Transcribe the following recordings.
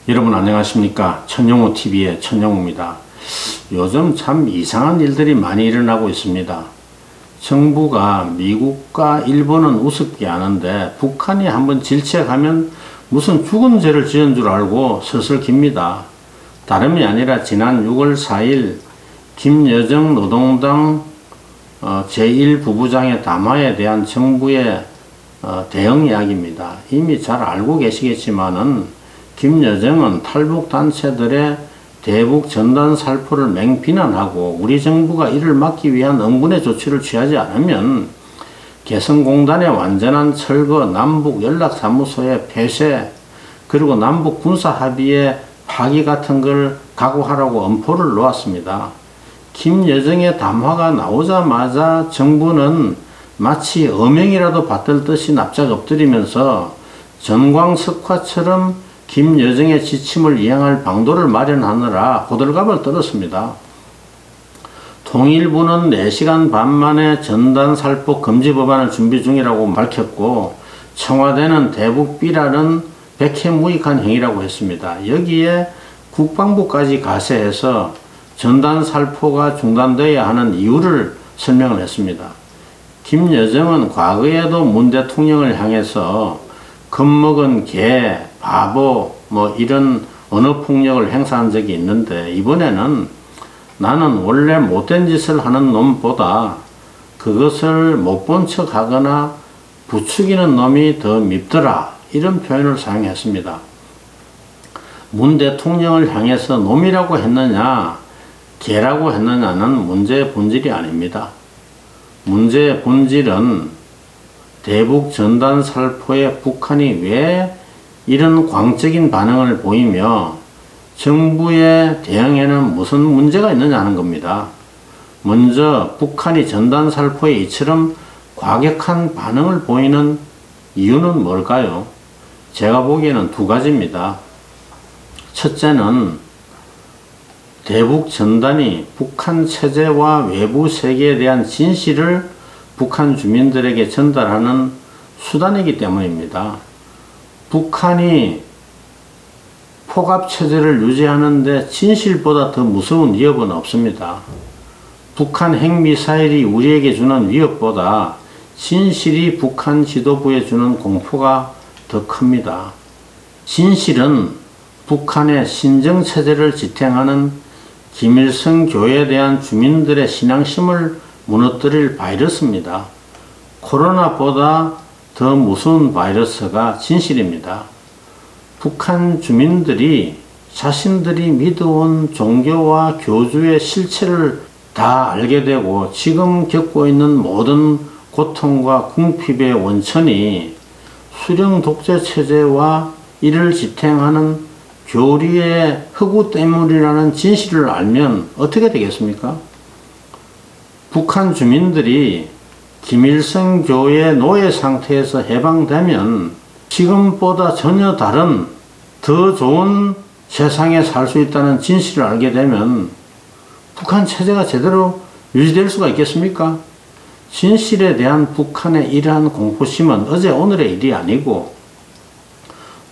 여러분 안녕하십니까? 천영호TV의 천영호입니다. 요즘 참 이상한 일들이 많이 일어나고 있습니다. 정부가 미국과 일본은 우습게 아는데 북한이 한번 질책하면 무슨 죽은 죄를 지은 줄 알고 슬슬 깁니다. 다름이 아니라 지난 6월 4일 김여정 노동당 제1부부장의 담화에 대한 정부의 대응 이야기입니다. 이미 잘 알고 계시겠지만은 김여정은 탈북단체들의 대북 전단 살포를 맹비난하고 우리 정부가 이를 막기 위한 응분의 조치를 취하지 않으면 개성공단의 완전한 철거, 남북 연락사무소의 폐쇄, 그리고 남북 군사합의의 파기 같은 걸 각오하라고 엄포를 놓았습니다. 김여정의 담화가 나오자마자 정부는 마치 어명이라도 받들 듯이 납작 엎드리면서 전광석화처럼 김여정의 지침을 이행할 방도를 마련하느라 호들갑을 떨었습니다. 통일부는 4시간 반 만에 전단 살포 금지 법안을 준비 중이라고 밝혔고, 청와대는 대북 비랄은 백해무익한 행위라고 했습니다. 여기에 국방부까지 가세해서 전단 살포가 중단되어야 하는 이유를 설명을 했습니다. 김여정은 과거에도 문 대통령을 향해서 겁먹은 개, 바보 이런 언어폭력을 행사한 적이 있는데, 이번에는 나는 원래 못된 짓을 하는 놈보다 그것을 못 본 척 하거나 부추기는 놈이 더 밉더라, 이런 표현을 사용했습니다. 문 대통령을 향해서 놈이라고 했느냐 개라고 했느냐는 문제의 본질이 아닙니다. 문제의 본질은 대북 전단 살포에 북한이 왜 이런 광적인 반응을 보이며 정부의 대응에는 무슨 문제가 있느냐 하는 겁니다. 먼저 북한이 전단 살포에 이처럼 과격한 반응을 보이는 이유는 뭘까요? 제가 보기에는 두 가지입니다. 첫째는 대북 전단이 북한 체제와 외부 세계에 대한 진실을 북한 주민들에게 전달하는 수단이기 때문입니다. 북한이 포갑체제를 유지하는데 진실보다 더 무서운 위협은 없습니다. 북한 핵미사일이 우리에게 주는 위협보다 진실이 북한 지도부에 주는 공포가 더 큽니다. 진실은 북한의 신정체제를 지탱하는 김일성 교회에 대한 주민들의 신앙심을 무너뜨릴 바이러스입니다. 코로나보다 더 무서운 바이러스가 진실입니다. 북한 주민들이 자신들이 믿어온 종교와 교주의 실체를 다 알게 되고 지금 겪고 있는 모든 고통과 궁핍의 원천이 수령 독재 체제와 이를 지탱하는 교리의 허구 때문이라는 진실을 알면 어떻게 되겠습니까? 북한 주민들이 김일성 교의 노예 상태에서 해방되면 지금보다 전혀 다른 더 좋은 세상에 살 수 있다는 진실을 알게 되면 북한 체제가 제대로 유지될 수가 있겠습니까? 진실에 대한 북한의 이러한 공포심은 어제 오늘의 일이 아니고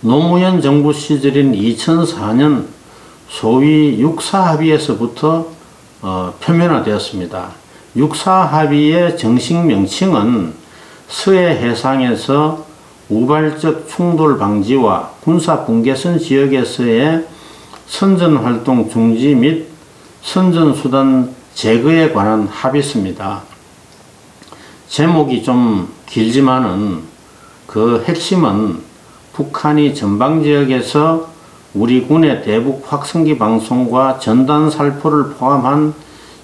노무현 정부 시절인 2004년 소위 육사합의에서부터 표면화되었습니다. 육사합의의 정식 명칭은 서해 해상에서 우발적 충돌 방지와 군사 분계선 지역에서의 선전활동 중지 및 선전수단 제거에 관한 합의서입니다. 제목이 좀 길지만은 그 핵심은 북한이 전방지역에서 우리 군의 대북 확성기 방송과 전단 살포를 포함한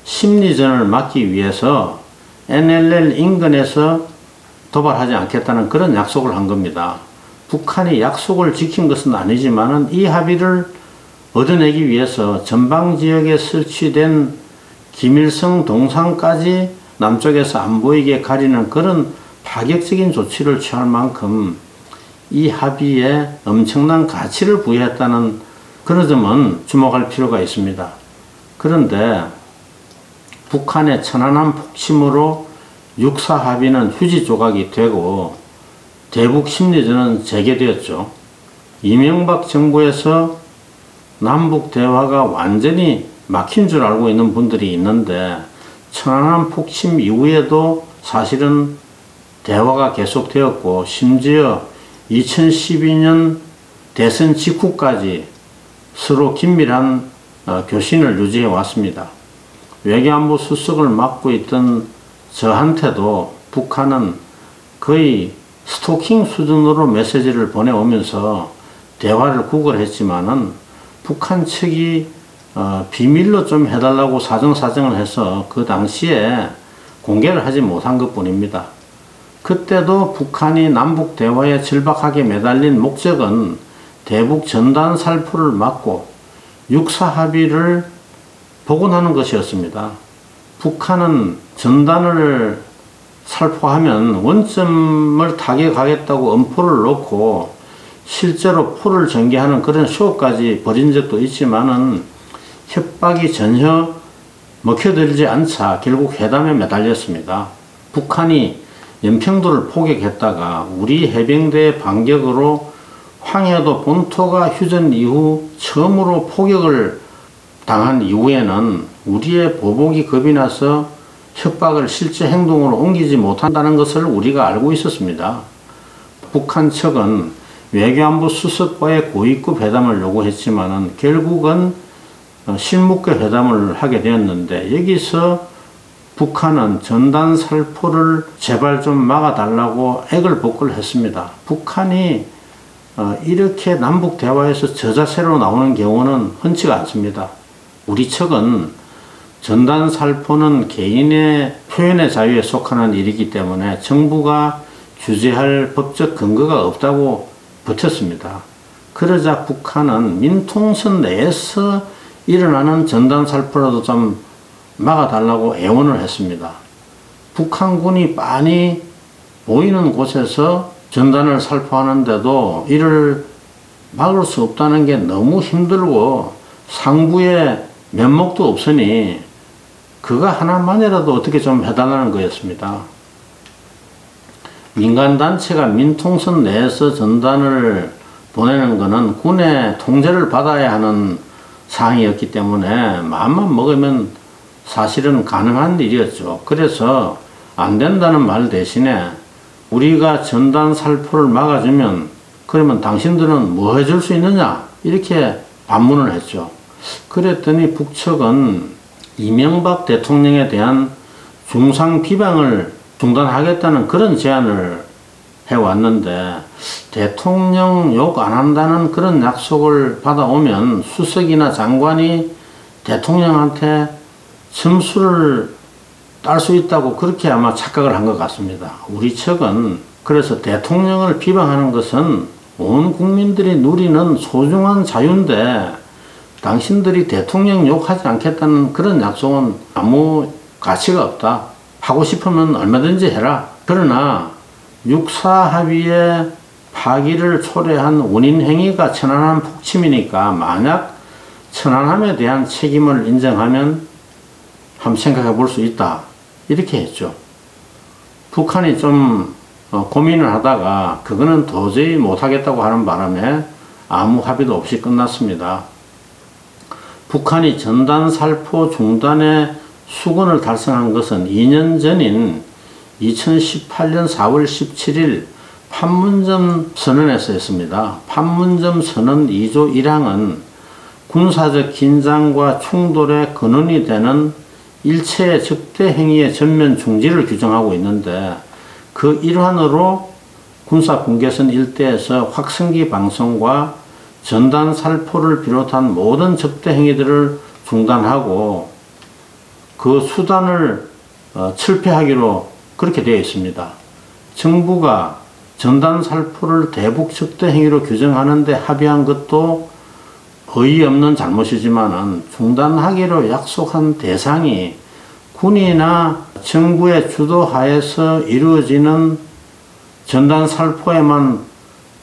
심리전을 막기 위해서 NLL 인근에서 도발하지 않겠다는 그런 약속을 한 겁니다. 북한이 약속을 지킨 것은 아니지만은 이 합의를 얻어내기 위해서 전방지역에 설치된 김일성 동상까지 남쪽에서 안 보이게 가리는 그런 파격적인 조치를 취할 만큼 이 합의에 엄청난 가치를 부여했다는 그런 점은 주목할 필요가 있습니다. 그런데 북한의 천안함 폭침으로 육사합의는 휴지 조각이 되고 대북 심리전은 재개되었죠. 이명박 정부에서 남북 대화가 완전히 막힌 줄 알고 있는 분들이 있는데 천안함 폭침 이후에도 사실은 대화가 계속되었고 심지어 2012년 대선 직후까지 서로 긴밀한 교신을 유지해 왔습니다. 외교안보 수석을 맡고 있던 저한테도 북한은 거의 스토킹 수준으로 메시지를 보내오면서 대화를 구걸했지만은 북한 측이 비밀로 좀 해달라고 사정사정을 해서 그 당시에 공개를 하지 못한 것 뿐입니다. 그때도 북한이 남북 대화에 절박하게 매달린 목적은 대북 전단 살포를 막고 육사 합의를 복원하는 것이었습니다. 북한은 전단을 살포하면 원점을 타격하겠다고 엄포를 놓고 실제로 포를 전개하는 그런 쇼까지 벌인 적도 있지만은 협박이 전혀 먹혀들지 않자 결국 회담에 매달렸습니다. 북한이 연평도를 포격했다가 우리 해병대의 반격으로 황해도 본토가 휴전 이후 처음으로 포격을 당한 이후에는 우리의 보복이 겁이 나서 협박을 실제 행동으로 옮기지 못한다는 것을 우리가 알고 있었습니다. 북한 측은 외교안보 수석과의 고위급 회담을 요구했지만은 결국은 실무급 회담을 하게 되었는데 여기서 북한은 전단 살포를 제발 좀 막아달라고 애걸복걸했습니다. 북한이 이렇게 남북 대화에서 저자세로 나오는 경우는 흔치가 않습니다. 우리 측은 전단 살포는 개인의 표현의 자유에 속하는 일이기 때문에 정부가 규제할 법적 근거가 없다고 버텼습니다. 그러자 북한은 민통선 내에서 일어나는 전단 살포라도 좀 막아달라고 애원을 했습니다. 북한군이 빤히 보이는 곳에서 전단을 살포하는데도 이를 막을 수 없다는 게 너무 힘들고 상부에 면목도 없으니 그거 하나만이라도 어떻게 좀 해달라는 거였습니다. 민간단체가 민통선 내에서 전단을 보내는 것은 군의 통제를 받아야 하는 사항이었기 때문에 마음만 먹으면 사실은 가능한 일이었죠. 그래서 안 된다는 말 대신에 우리가 전단 살포를 막아주면 그러면 당신들은 뭐 해줄 수 있느냐 이렇게 반문을 했죠. 그랬더니 북측은 이명박 대통령에 대한 중상 비방을 중단하겠다는 그런 제안을 해왔는데 대통령 욕 안 한다는 그런 약속을 받아오면 수석이나 장관이 대통령한테 점수를 딸 수 있다고 그렇게 아마 착각을 한 것 같습니다. 우리 측은 그래서 대통령을 비방하는 것은 온 국민들이 누리는 소중한 자유인데 당신들이 대통령 욕하지 않겠다는 그런 약속은 아무 가치가 없다. 하고 싶으면 얼마든지 해라. 그러나 육사 합의의 파기를 초래한 원인 행위가 천안함 폭침이니까 만약 천안함에 대한 책임을 인정하면 한번 생각해 볼 수 있다. 이렇게 했죠. 북한이 좀 고민을 하다가 그거는 도저히 못하겠다고 하는 바람에 아무 합의도 없이 끝났습니다. 북한이 전단 살포 중단의 수건을 달성한 것은 2년 전인 2018년 4월 17일 판문점 선언에서 했습니다. 판문점 선언 2조 1항은 군사적 긴장과 충돌의 근원이 되는 일체의 적대 행위의 전면 중지를 규정하고 있는데 그 일환으로 군사 분계선 일대에서 확성기 방송과 전단 살포를 비롯한 모든 적대 행위들을 중단하고 그 수단을 철폐하기로 그렇게 되어 있습니다. 정부가 전단 살포를 대북 적대 행위로 규정하는데 합의한 것도 어이없는 잘못이지만은 중단하기로 약속한 대상이 군이나 정부의 주도하에서 이루어지는 전단 살포에만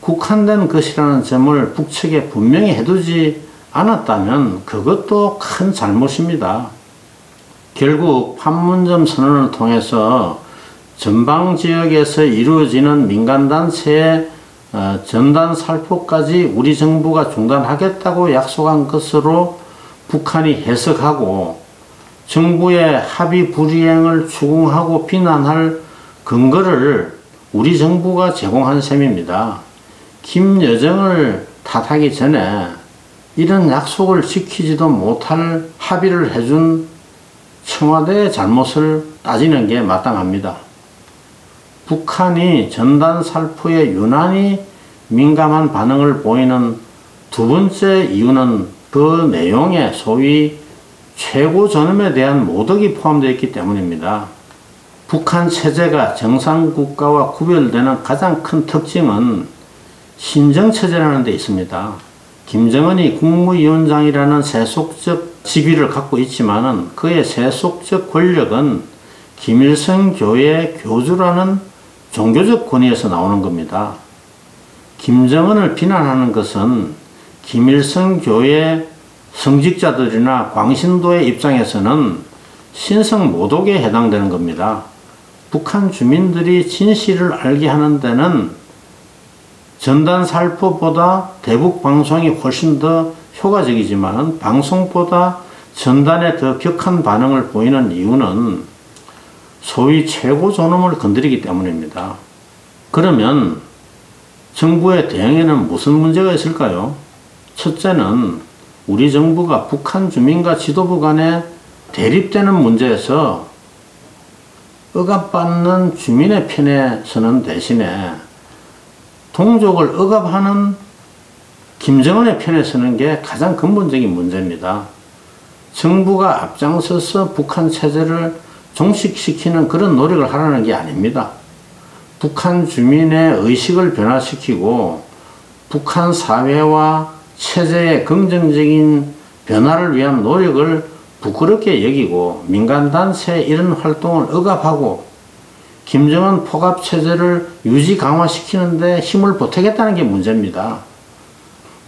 국한된 것이라는 점을 북측에 분명히 해두지 않았다면 그것도 큰 잘못입니다. 결국 판문점 선언을 통해서 전방지역에서 이루어지는 민간단체의 전단 살포까지 우리 정부가 중단하겠다고 약속한 것으로 북한이 해석하고 정부의 합의 불이행을 추궁하고 비난할 근거를 우리 정부가 제공한 셈입니다. 김여정을 탓하기 전에 이런 약속을 지키지도 못할 합의를 해준 청와대의 잘못을 따지는 게 마땅합니다. 북한이 전단 살포에 유난히 민감한 반응을 보이는 두 번째 이유는 그 내용에 소위 최고 존엄에 대한 모독이 포함되어 있기 때문입니다. 북한 체제가 정상국가와 구별되는 가장 큰 특징은 신정체제라는 데 있습니다. 김정은이 국무위원장이라는 세속적 직위를 갖고 있지만은 그의 세속적 권력은 김일성 교회 교주라는 종교적 권위에서 나오는 겁니다. 김정은을 비난하는 것은 김일성 교회 성직자들이나 광신도의 입장에서는 신성 모독에 해당되는 겁니다. 북한 주민들이 진실을 알게 하는 데는 전단 살포보다 대북 방송이 훨씬 더 효과적이지만 방송보다 전단에 더 격한 반응을 보이는 이유는 소위 최고 존엄을 건드리기 때문입니다. 그러면 정부의 대응에는 무슨 문제가 있을까요? 첫째는 우리 정부가 북한 주민과 지도부 간에 대립되는 문제에서 억압받는 주민의 편에 서는 대신에 동족을 억압하는 김정은의 편에 서는 게 가장 근본적인 문제입니다. 정부가 앞장서서 북한 체제를 종식시키는 그런 노력을 하라는 게 아닙니다. 북한 주민의 의식을 변화시키고 북한 사회와 체제의 긍정적인 변화를 위한 노력을 부끄럽게 여기고 민간단체의 이런 활동을 억압하고 김정은 포갑체제를 유지 강화시키는데 힘을 보태겠다는 게 문제입니다.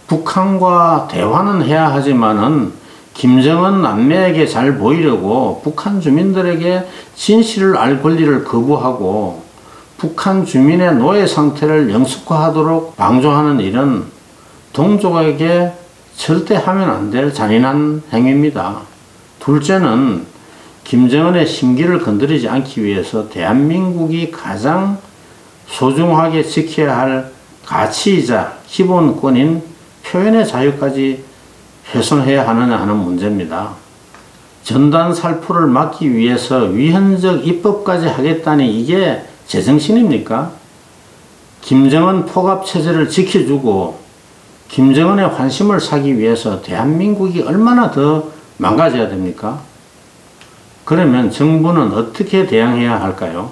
북한과 대화는 해야 하지만은 김정은 남매에게 잘 보이려고 북한 주민들에게 진실을 알 권리를 거부하고 북한 주민의 노예 상태를 영숙화하도록 방조하는 일은 동족에게 절대 하면 안 될 잔인한 행위입니다. 둘째는 김정은의 심기를 건드리지 않기 위해서 대한민국이 가장 소중하게 지켜야 할 가치이자 기본권인 표현의 자유까지 훼손해야 하느냐 하는 문제입니다. 전단 살포를 막기 위해서 위헌적 입법까지 하겠다니 이게 제정신입니까? 김정은 포갑체제를 지켜주고 김정은의 환심을 사기 위해서 대한민국이 얼마나 더 망가져야 됩니까? 그러면 정부는 어떻게 대응해야 할까요?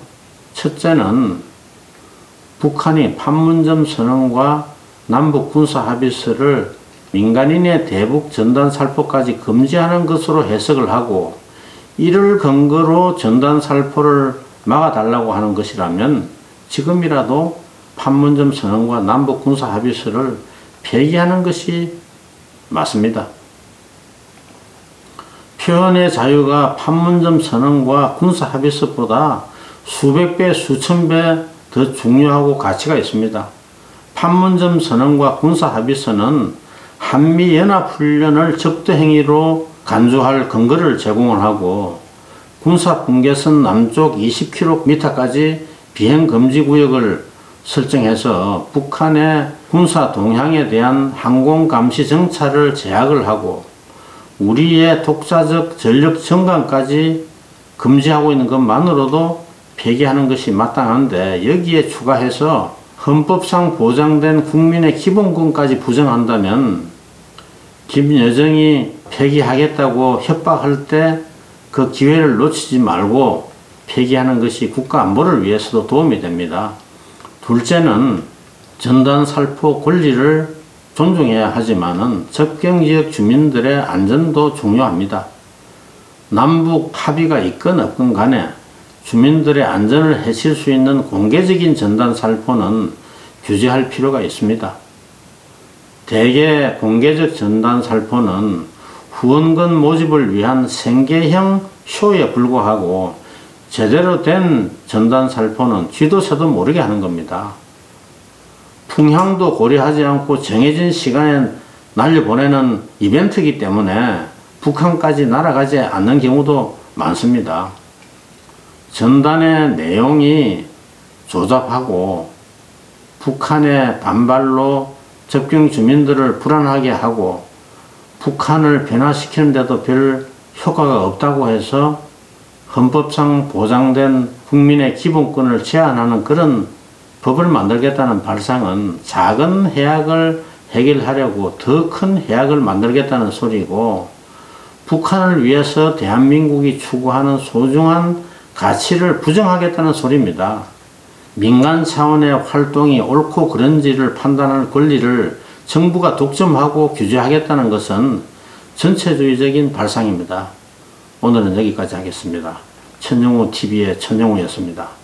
첫째는 북한이 판문점 선언과 남북 군사 합의서를 민간인의 대북 전단 살포까지 금지하는 것으로 해석을 하고 이를 근거로 전단 살포를 막아달라고 하는 것이라면 지금이라도 판문점 선언과 남북 군사 합의서를 폐기하는 것이 맞습니다. 표현의 자유가 판문점 선언과 군사 합의서보다 수백 배, 수천 배 더 중요하고 가치가 있습니다. 판문점 선언과 군사 합의서는 한미연합훈련을 적대행위로 간주할 근거를 제공을 하고 군사 분계선 남쪽 20km까지 비행금지구역을 설정해서 북한의 군사 동향에 대한 항공감시 정찰을 제약을 하고 우리의 독자적 전력 전강까지 금지하고 있는 것만으로도 폐기하는 것이 마땅한데 여기에 추가해서 헌법상 보장된 국민의 기본권까지 부정한다면 김여정이 폐기하겠다고 협박할 때 그 기회를 놓치지 말고 폐기하는 것이 국가 안보를 위해서도 도움이 됩니다. 둘째는 전단 살포 권리를 존중해야 하지만은 접경지역 주민들의 안전도 중요합니다. 남북 합의가 있건 없건 간에 주민들의 안전을 해칠 수 있는 공개적인 전단 살포는 규제할 필요가 있습니다. 대개 공개적 전단 살포는 후원금 모집을 위한 생계형 쇼에 불과하고 제대로 된 전단 살포는 쥐도 새도 모르게 하는 겁니다. 풍향도 고려하지 않고 정해진 시간에 날려보내는 이벤트이기 때문에 북한까지 날아가지 않는 경우도 많습니다. 전단의 내용이 조잡하고 북한의 반발로 접경 주민들을 불안하게 하고 북한을 변화시키는데도 별 효과가 없다고 해서 헌법상 보장된 국민의 기본권을 제한하는 그런 법을 만들겠다는 발상은 작은 해악을 해결하려고 더 큰 해악을 만들겠다는 소리고, 북한을 위해서 대한민국이 추구하는 소중한 가치를 부정하겠다는 소리입니다. 민간 차원의 활동이 옳고 그른지를 판단할 권리를 정부가 독점하고 규제하겠다는 것은 전체주의적인 발상입니다. 오늘은 여기까지 하겠습니다. 천영호 TV의 천영호였습니다.